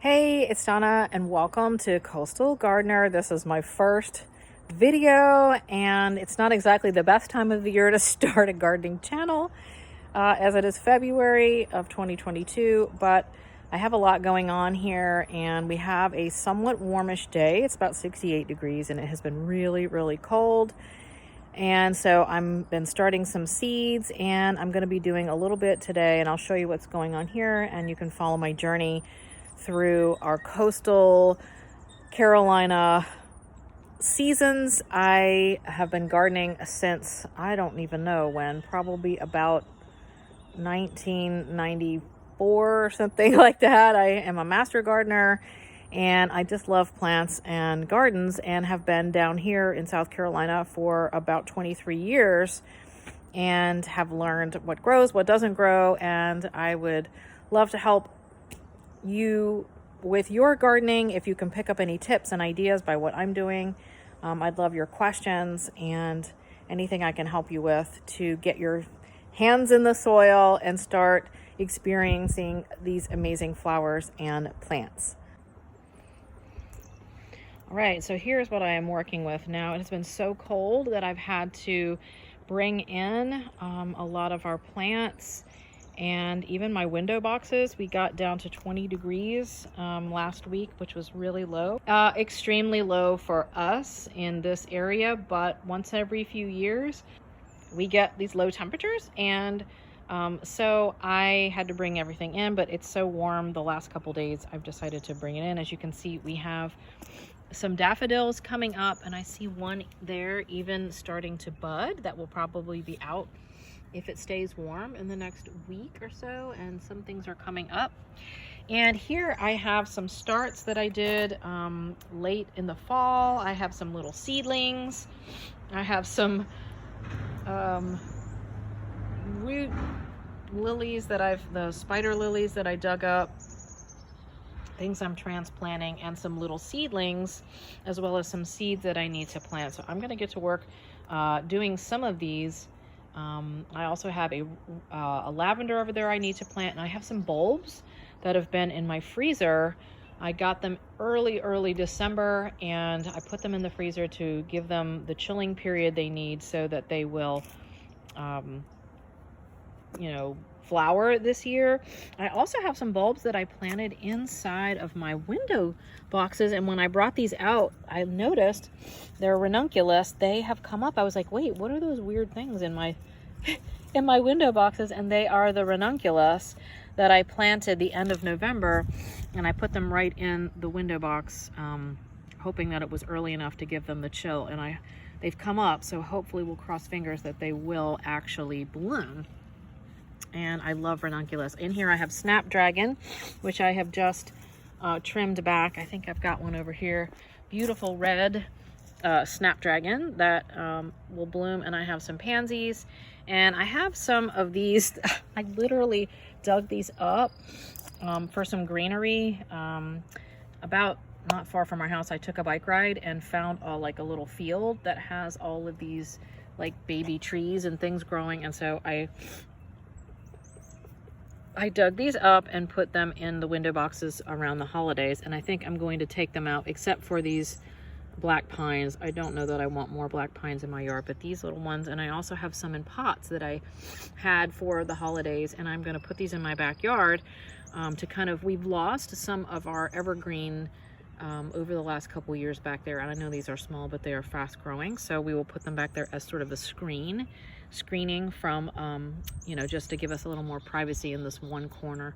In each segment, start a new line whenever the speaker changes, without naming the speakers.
Hey, it's Donna and welcome to Coastal Gardener. This is my first video and it's not exactly the best time of the year to start a gardening channel as it is February of 2022, but I have a lot going on here and we have a somewhat warmish day. It's about 68 degrees and it has been really cold. And so I've been starting some seeds and I'm going to be doing a little bit today and I'll show you what's going on here and you can follow my journey through our coastal Carolina seasons. I have been gardening since I don't even know when, probably about 1994 or something like that. I am a master gardener and I just love plants and gardens and have been down here in South Carolina for about 23 years and have learned what grows, what doesn't grow, and I would love to help you with your gardening. If you can pick up any tips and ideas by what I'm doing, I'd love your questions and anything I can help you with to get your hands in the soil and start experiencing these amazing flowers and plants. All right, so here's what I am working with now. It has been so cold that I've had to bring in a lot of our plants and even my window boxes. We got down to 20 degrees last week, which was really low. Extremely low for us in this area, but once every few years we get these low temperatures, and so I had to bring everything in, but it's so warm the last couple days I've decided to bring it in. As you can see, we have some daffodils coming up and I see one there even starting to bud that will probably be out if it stays warm in the next week or so, and some things are coming up. And here I have some starts that I did late in the fall. I have some little seedlings. I have some root lilies that the spider lilies that I dug up, things I'm transplanting, and some little seedlings, as well as some seeds that I need to plant. So I'm gonna get to work doing some of these. I also have a lavender over there I need to plant, and I have some bulbs that have been in my freezer. I got them early December, and I put them in the freezer to give them the chilling period they need so that they will, flower this year. I also have some bulbs that I planted inside of my window boxes, and when I brought these out, I noticed they're ranunculus. They have come up. I was like, wait, what are those weird things in my window boxes? And they are the ranunculus that I planted the end of November, and I put them right in the window box, hoping that it was early enough to give them the chill, and they've come up, so hopefully we'll cross fingers that they will actually bloom. And I love ranunculus. In here I have snapdragon, which I have just trimmed back. I think I've got one over here. Beautiful red snapdragon that will bloom. And I have some pansies. And I have some of these. I literally dug these up for some greenery. About not far from our house, I took a bike ride and found like a little field that has all of these like baby trees and things growing. And so I dug these up and put them in the window boxes around the holidays, and I think I'm going to take them out except for these black pines. I don't know that I want more black pines in my yard, but these little ones, and I also have some in pots that I had for the holidays, and I'm going to put these in my backyard to we've lost some of our evergreen over the last couple years back there, and I know these are small, but they are fast growing, so we will put them back there as sort of a screening from just to give us a little more privacy in this one corner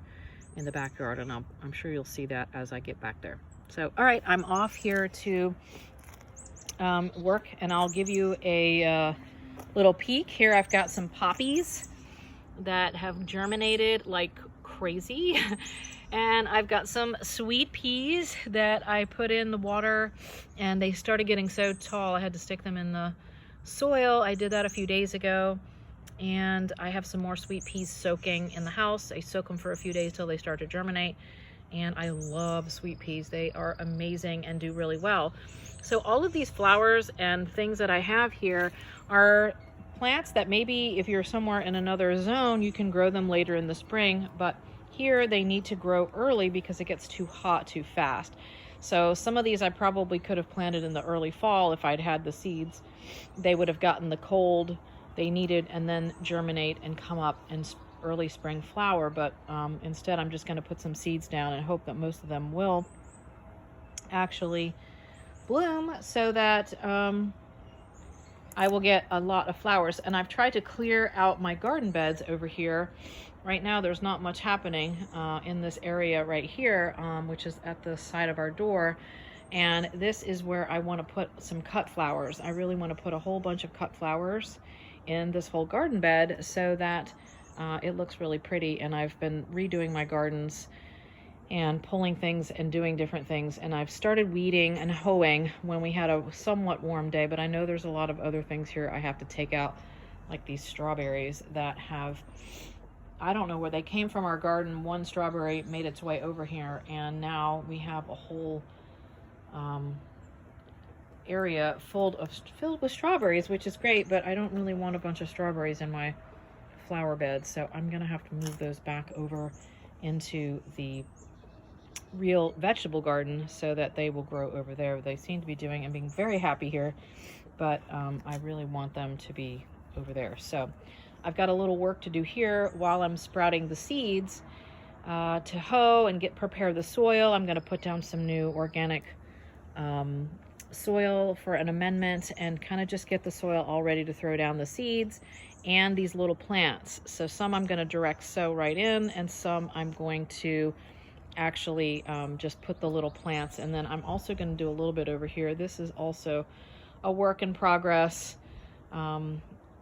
in the backyard, and I'm sure you'll see that as I get back there. So all right, I'm off here to work, and I'll give you a little peek. Here I've got some poppies that have germinated like crazy and I've got some sweet peas that I put in the water, and they started getting so tall I had to stick them in the soil. I did that a few days ago, and I have some more sweet peas soaking in the house. I soak them for a few days till they start to germinate, and I love sweet peas. They are amazing and do really well. So all of these flowers and things that I have here are plants that maybe if you're somewhere in another zone, you can grow them later in the spring, but here they need to grow early because it gets too hot too fast. So some of these I probably could have planted in the early fall if I'd had the seeds. They would have gotten the cold they needed and then germinate and come up in early spring flower. But instead I'm just going to put some seeds down and hope that most of them will actually bloom so that I will get a lot of flowers. And I've tried to clear out my garden beds over here. Right now there's not much happening in this area right here, which is at the side of our door. And this is where I want to put some cut flowers. I really want to put a whole bunch of cut flowers in this whole garden bed so that it looks really pretty. And I've been redoing my gardens and pulling things and doing different things. And I've started weeding and hoeing when we had a somewhat warm day, but I know there's a lot of other things here I have to take out, like these strawberries that have, I don't know where they came from our garden. One strawberry made its way over here, and now we have a whole area filled with strawberries, which is great, but I don't really want a bunch of strawberries in my flower bed, so I'm gonna have to move those back over into the real vegetable garden so that they will grow over there. They seem to be doing and being very happy here, but I really want them to be over there. So I've got a little work to do here while I'm sprouting the seeds to hoe and prepare the soil. I'm going to put down some new organic soil for an amendment and kind of just get the soil all ready to throw down the seeds and these little plants. So some I'm going to direct sow right in, and some I'm going to actually just put the little plants. And then I'm also going to do a little bit over here. This is also a work in progress.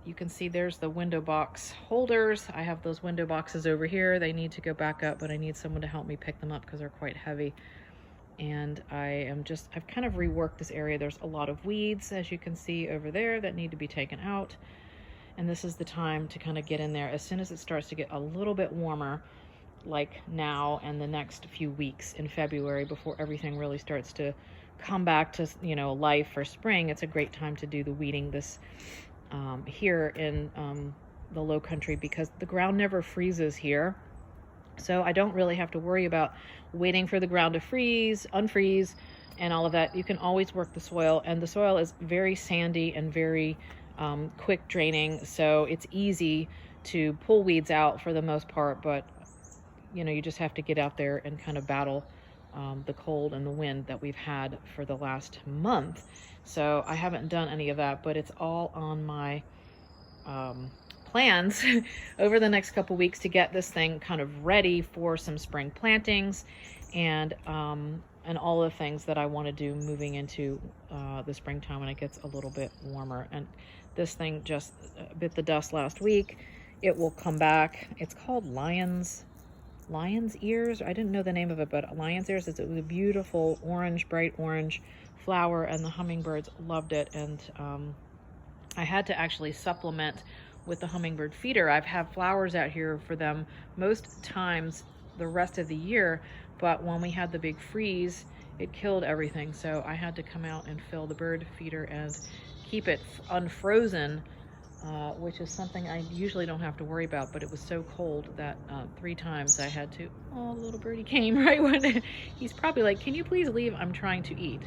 You can see there's the window box holders. I have those window boxes over here. They need to go back up, but I need someone to help me pick them up because they're quite heavy. And I've kind of reworked this area. There's a lot of weeds, as you can see over there, that need to be taken out. And this is the time to kind of get in there as soon as it starts to get a little bit warmer, like now and the next few weeks in February, before everything really starts to come back to, you know, life for spring. It's a great time to do the weeding this here in the low country, because the ground never freezes here. So I don't really have to worry about waiting for the ground to freeze, unfreeze, and all of that. You can always work the soil, and the soil is very sandy and very quick draining. So it's easy to pull weeds out for the most part, but you know, you just have to get out there and kind of battle the cold and the wind that we've had for the last month. So I haven't done any of that, but it's all on my plans over the next couple weeks to get this thing kind of ready for some spring plantings and all the things that I want to do moving into the springtime when it gets a little bit warmer. And this thing just bit the dust last week. It will come back. It's called lion's ears. I didn't know the name of it, but lion's ears is a beautiful orange, bright orange flower, and the hummingbirds loved it. And I had to actually supplement with the hummingbird feeder. I've had flowers out here for them most times the rest of the year, but when we had the big freeze, it killed everything. So I had to come out and fill the bird feeder and keep it unfrozen, which is something I usually don't have to worry about, but it was so cold that 3 times I had to, oh, little birdie came right when he's probably like, can you please leave? I'm trying to eat.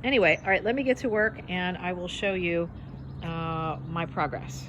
Anyway, all right, let me get to work and I will show you my progress.